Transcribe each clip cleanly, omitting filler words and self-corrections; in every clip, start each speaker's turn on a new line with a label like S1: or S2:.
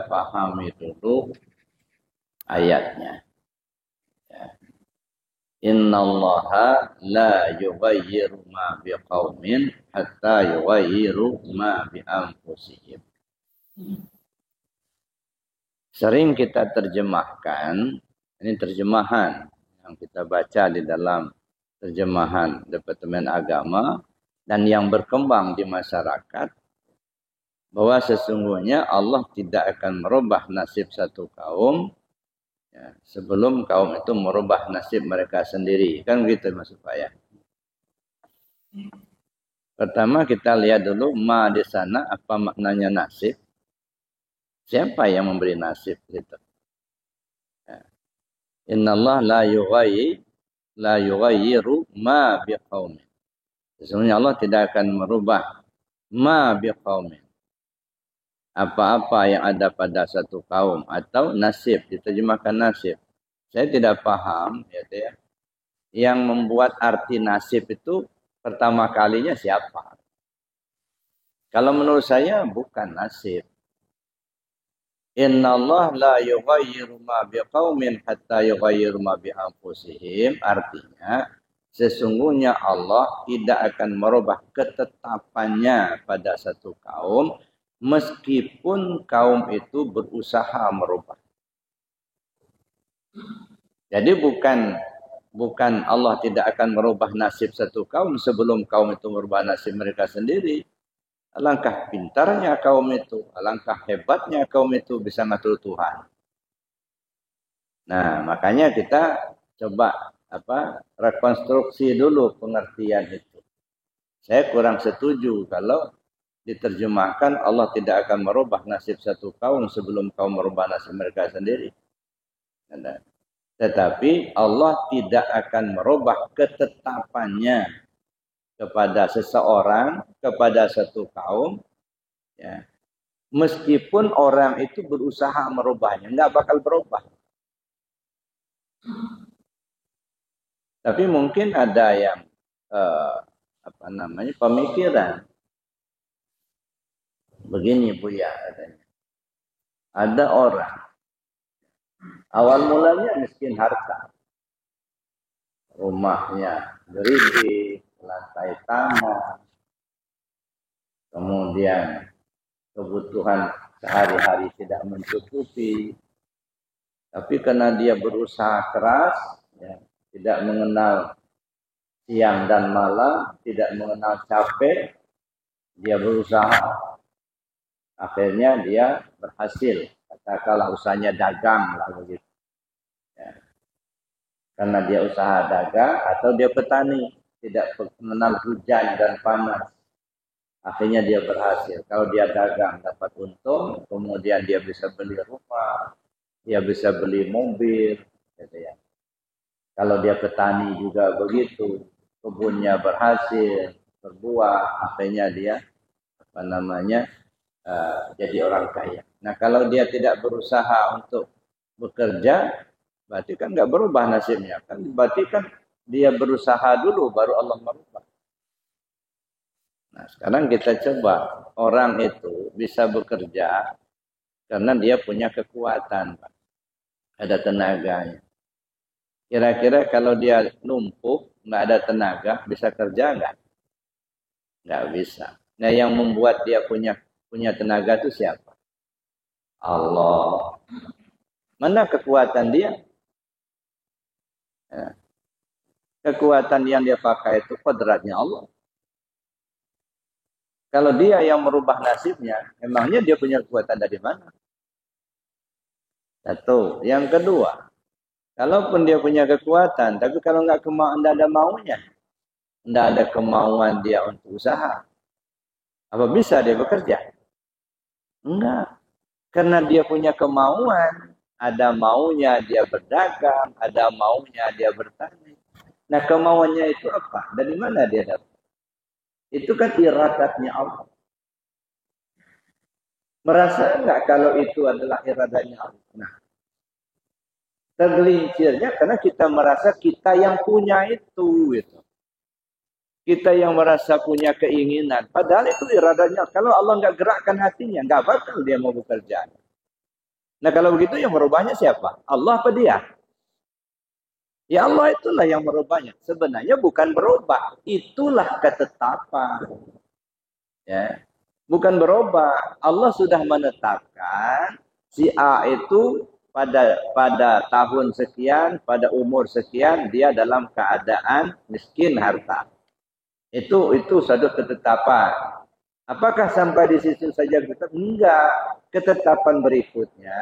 S1: kita pahami dulu ayatnya. Ya. Innallaha la yughayyiru ma biqaumin hatta yughayyiru ma bi anfusihim. Sering kita terjemahkan, ini terjemahan yang kita baca di dalam terjemahan Departemen Agama dan yang berkembang di masyarakat, bahwa sesungguhnya Allah tidak akan merubah nasib satu kaum ya, sebelum kaum itu merubah nasib mereka sendiri. Kan begitu maksud saya. Pertama kita lihat dulu ma di sana apa maknanya nasib. Siapa yang memberi nasib itu? Ya. Innallah la yughayyiru ma biqaumin. Sesungguhnya Allah tidak akan merubah ma biqaumin. Apa-apa yang ada pada satu kaum atau nasib, diterjemahkan nasib. Saya tidak paham ya, yang membuat arti nasib itu pertama kalinya siapa? Kalau menurut saya bukan nasib. Innallaha la yughayyiru ma biqaumin hatta yughayyiru ma bi anfusihim. Artinya sesungguhnya Allah tidak akan merubah ketetapannya pada satu kaum meskipun kaum itu berusaha merubah. Jadi bukan Allah tidak akan merubah nasib satu kaum sebelum kaum itu merubah nasib mereka sendiri. Alangkah pintarnya kaum itu, alangkah hebatnya kaum itu bisa ngatur Tuhan. Nah, makanya kita coba rekonstruksi dulu pengertian itu. Saya kurang setuju kalau diterjemahkan Allah tidak akan merubah nasib satu kaum sebelum kaum merubah nasib mereka sendiri. Tetapi Allah tidak akan merubah ketetapannya kepada seseorang, kepada satu kaum, ya, meskipun orang itu berusaha merubahnya, nggak bakal berubah. Tapi mungkin ada yang pemikiran. Begini Buya katanya. Ada orang awal mulanya miskin harta. Rumahnya beridik, lantai tanah. Kemudian kebutuhan sehari-hari tidak mencukupi. Tapi karena dia berusaha keras, ya, tidak mengenal siang dan malam, tidak mengenal capek, dia berusaha. Akhirnya dia berhasil. Katakanlah usahanya dagang lah begitu. Ya. Karena dia usaha dagang atau dia petani, tidak mengenal hujan dan panas. Akhirnya dia berhasil. Kalau dia dagang dapat untung, kemudian dia bisa beli rumah, dia bisa beli mobil, gitu ya. Kalau dia petani juga begitu, kebunnya berhasil, berbuah, akhirnya dia jadi orang kaya. Nah, kalau dia tidak berusaha untuk bekerja, berarti kan nggak berubah nasibnya. Kan berarti kan dia berusaha dulu, baru Allah merubah. Nah, sekarang kita coba orang itu bisa bekerja karena dia punya kekuatan, Pak. Ada tenaganya. Kira-kira kalau dia lumpuh, nggak ada tenaga, bisa kerja nggak? Nggak bisa. Nah, yang membuat dia punya tenaga itu siapa? Allah. Mana kekuatan dia? Ya. Kekuatan yang dia pakai itu kodratnya Allah. Kalau dia yang merubah nasibnya, emangnya dia punya kekuatan dari mana? Satu. Yang kedua, kalaupun dia punya kekuatan, tapi kalau nggak ada maunya, nggak ada kemauan dia untuk usaha, apa bisa dia bekerja? Enggak. Karena dia punya kemauan, ada maunya dia berdagang, ada maunya dia bertani. Nah, kemauannya itu apa? Dari mana dia dapat? Itu kan iradatnya Allah. Merasa enggak kalau itu adalah iradatnya Allah? Nah, tergelincirnya karena kita merasa kita yang punya itu gitu. Kita yang merasa punya keinginan. Padahal itu iradatnya. Kalau Allah enggak gerakkan hatinya, enggak bakal dia mau bekerja. Nah kalau begitu yang merubahnya siapa? Allah apa dia? Ya Allah itulah yang merubahnya. Sebenarnya bukan berubah, itulah ketetapan. Ya, bukan berubah. Allah sudah menetapkan si A itu pada tahun sekian, pada umur sekian dia dalam keadaan miskin harta. Itu satu ketetapan. Apakah sampai di situ saja tetap? Enggak. Ketetapan berikutnya,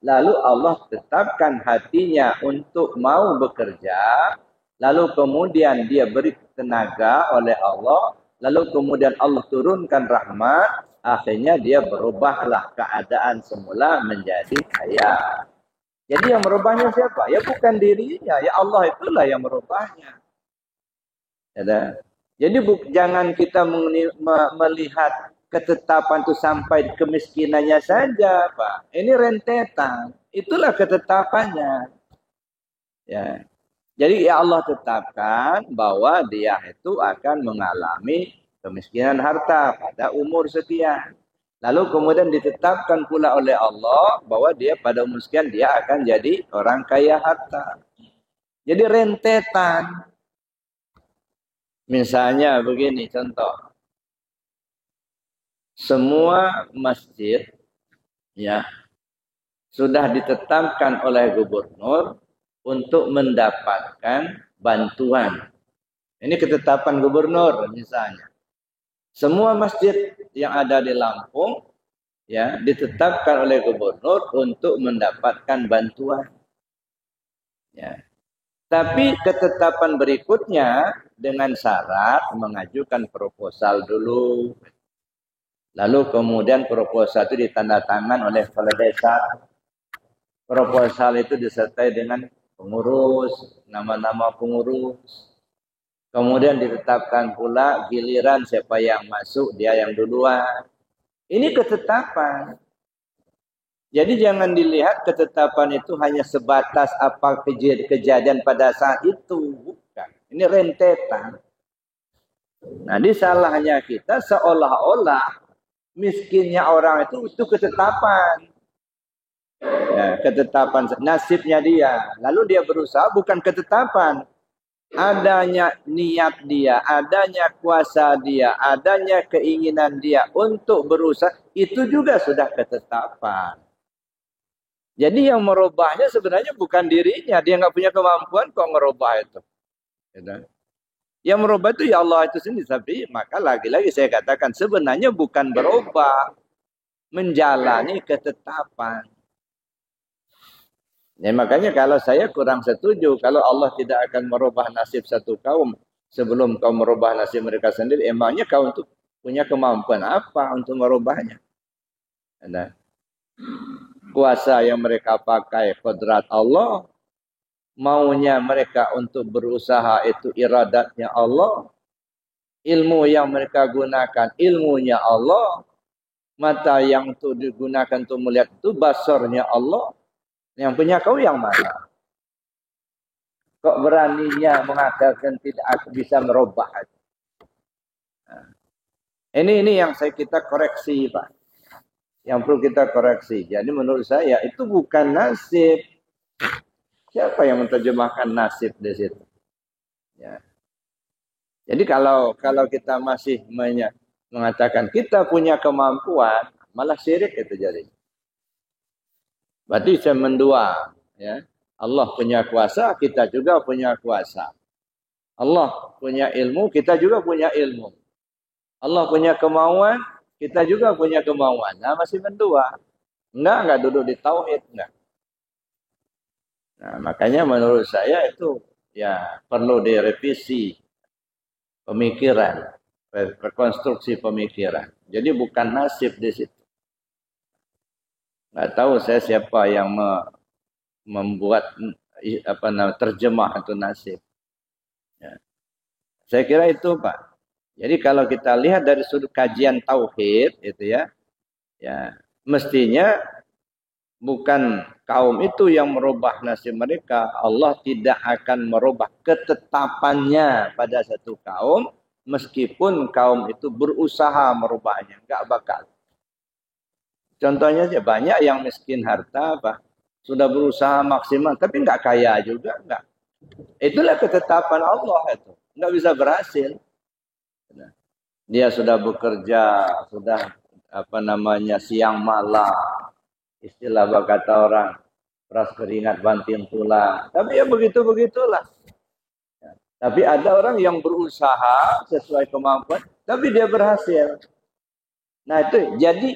S1: lalu Allah tetapkan hatinya untuk mau bekerja, lalu kemudian dia beri tenaga oleh Allah, lalu kemudian Allah turunkan rahmat, akhirnya dia berubahlah keadaan semula menjadi kaya. Jadi yang merubahnya siapa? Ya bukan dirinya, ya Allah itulah yang merubahnya. Ya, jadi jangan kita melihat ketetapan itu sampai kemiskinannya saja, Pak. Ini rentetan. Itulah ketetapannya. Ya. Jadi ya Allah tetapkan bahwa dia itu akan mengalami kemiskinan harta pada umur sekian. Lalu kemudian ditetapkan pula oleh Allah bahwa dia pada umur sekian dia akan jadi orang kaya harta. Jadi rentetan. Misalnya begini contoh. Semua masjid ya sudah ditetapkan oleh gubernur untuk mendapatkan bantuan. Ini ketetapan gubernur misalnya. Semua masjid yang ada di Lampung ya ditetapkan oleh gubernur untuk mendapatkan bantuan. Ya. Tapi ketetapan berikutnya dengan syarat mengajukan proposal dulu. Lalu kemudian proposal itu ditandatangan oleh kepala desa. Proposal itu disertai dengan pengurus, nama-nama pengurus. Kemudian ditetapkan pula giliran siapa yang masuk, dia yang duluan. Ini ketetapan. Jadi jangan dilihat ketetapan itu hanya sebatas apa kejadian pada saat itu. Bukan. Ini rentetan. Nah, salahnya kita seolah-olah miskinnya orang itu ketetapan. Ya, ketetapan nasibnya dia. Lalu dia berusaha bukan ketetapan. Adanya niat dia, adanya kuasa dia, adanya keinginan dia untuk berusaha, itu juga sudah ketetapan. Jadi yang merubahnya sebenarnya bukan dirinya. Dia nggak punya kemampuan kok merubah itu. Yang merubah itu ya Allah itu sendiri. Tapi maka lagi-lagi saya katakan sebenarnya bukan berubah. Menjalani ketetapan. Ya, makanya kalau saya kurang setuju. Kalau Allah tidak akan merubah nasib satu kaum. Sebelum kau merubah nasib mereka sendiri. Emangnya kau untuk punya kemampuan apa untuk merubahnya? Ada. Kuasa yang mereka pakai kodrat Allah. Maunya mereka untuk berusaha itu iradatnya Allah. Ilmu yang mereka gunakan ilmunya Allah. Mata yang itu digunakan untuk melihat itu basarnya Allah. Yang punya kau yang mana? Kok beraninya mengatakan tidak bisa merubah? Ini yang kita koreksi, Pak. Yang perlu kita koreksi. Jadi menurut saya itu bukan nasib. Siapa yang menerjemahkan nasib di situ? Ya. Jadi kalau kita masih mengatakan kita punya kemampuan, malah syirik itu jadi. Berarti saya mendua. Ya. Allah punya kuasa, kita juga punya kuasa. Allah punya ilmu, kita juga punya ilmu. Allah punya kemauan, kita juga punya kemauan. Nah, masih mendua. Enggak duduk di tauhid, enggak. Nah, makanya menurut saya itu ya perlu direvisi pemikiran, rekonstruksi pemikiran. Jadi bukan nasib di situ. Enggak tahu saya siapa yang membuat terjemah itu nasib. Ya. Saya kira itu, Pak. Jadi kalau kita lihat dari sudut kajian tauhid itu ya mestinya bukan kaum itu yang merubah nasib mereka. Allah tidak akan merubah ketetapannya pada satu kaum meskipun kaum itu berusaha merubahnya, enggak bakal. Contohnya aja banyak yang miskin harta, sudah berusaha maksimal, tapi nggak kaya juga, nggak. Itulah ketetapan Allah itu, nggak bisa berhasil. Dia sudah bekerja, sudah siang malam, istilah kata orang, peras keringat banting tulang. Tapi ya begitu-begitulah. Tapi ada orang yang berusaha sesuai kemampuan, tapi dia berhasil. Nah itu, jadi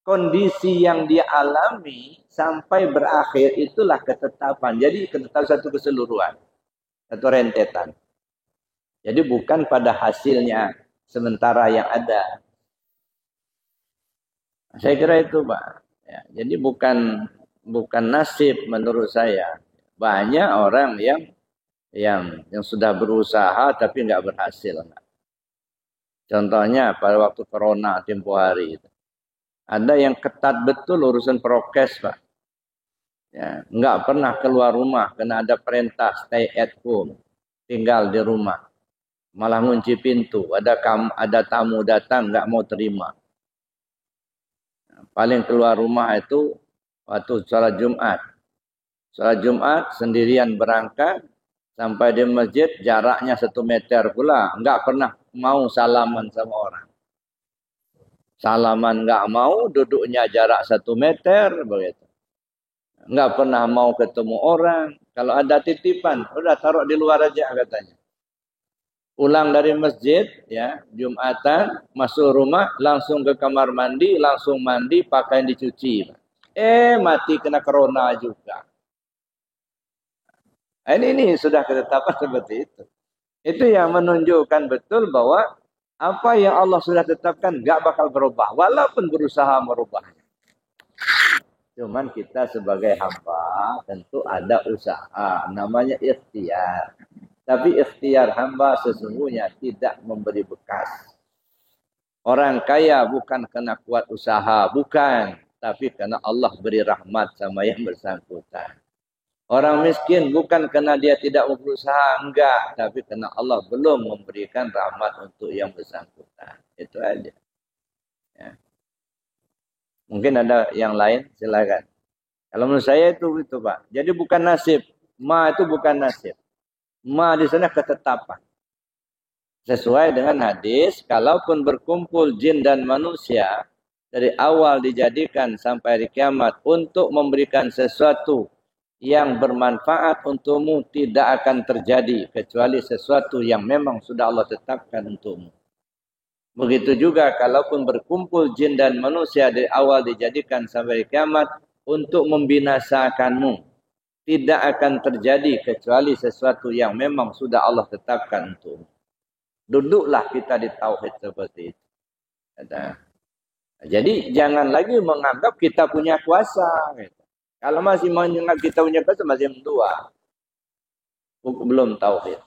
S1: kondisi yang dia alami sampai berakhir itulah ketetapan. Jadi ketetapan satu keseluruhan, satu rentetan. Jadi bukan pada hasilnya sementara yang ada. Saya kira itu, Pak. Ya, jadi bukan nasib menurut saya. Banyak orang yang sudah berusaha tapi nggak berhasil. Contohnya pada waktu corona tempo hari itu. Ada yang ketat betul urusan prokes, Pak. Ya, nggak pernah keluar rumah karena ada perintah stay at home, tinggal di rumah. Malah ngunci pintu, ada tamu datang nggak mau terima. Paling keluar rumah itu waktu sholat Jumat. Sholat Jumat sendirian berangkat sampai di masjid jaraknya 1 meter pula. Nggak pernah mau salaman sama orang. Salaman nggak mau, duduknya jarak 1 meter begitu. Nggak pernah mau ketemu orang. Kalau ada titipan, udah taruh di luar aja katanya. Pulang dari masjid, ya Jumatan, masuk rumah, langsung ke kamar mandi, langsung mandi, pakaian dicuci. Mati kena corona juga. Ini sudah ketetapan seperti itu. Itu yang menunjukkan betul bahwa apa yang Allah sudah tetapkan gak bakal berubah, walaupun berusaha merubahnya. Cuman kita sebagai hamba tentu ada usaha, namanya ikhtiar. Tapi ikhtiar hamba sesungguhnya tidak memberi bekas. Orang kaya bukan karena kuat usaha, bukan. Tapi karena Allah beri rahmat sama yang bersangkutan. Orang miskin bukan karena dia tidak berusaha, enggak. Tapi karena Allah belum memberikan rahmat untuk yang bersangkutan. Itu aja. Ya. Mungkin ada yang lain, silakan. Kalau menurut saya itu Pak. Jadi bukan nasib. Itu bukan nasib. Di sana ketetapan. Sesuai dengan hadis, kalaupun berkumpul jin dan manusia, dari awal dijadikan sampai hari kiamat untuk memberikan sesuatu yang bermanfaat untukmu tidak akan terjadi kecuali sesuatu yang memang sudah Allah tetapkan untukmu. Begitu juga kalaupun berkumpul jin dan manusia dari awal dijadikan sampai hari kiamat untuk membinasakanmu, tidak akan terjadi kecuali sesuatu yang memang sudah Allah tetapkan untukmu. Duduklah kita di tauhid seperti itu. Jadi jangan lagi menganggap kita punya kuasa. Kalau masih menganggap kita punya kuasa masih mendua. Belum tauhid.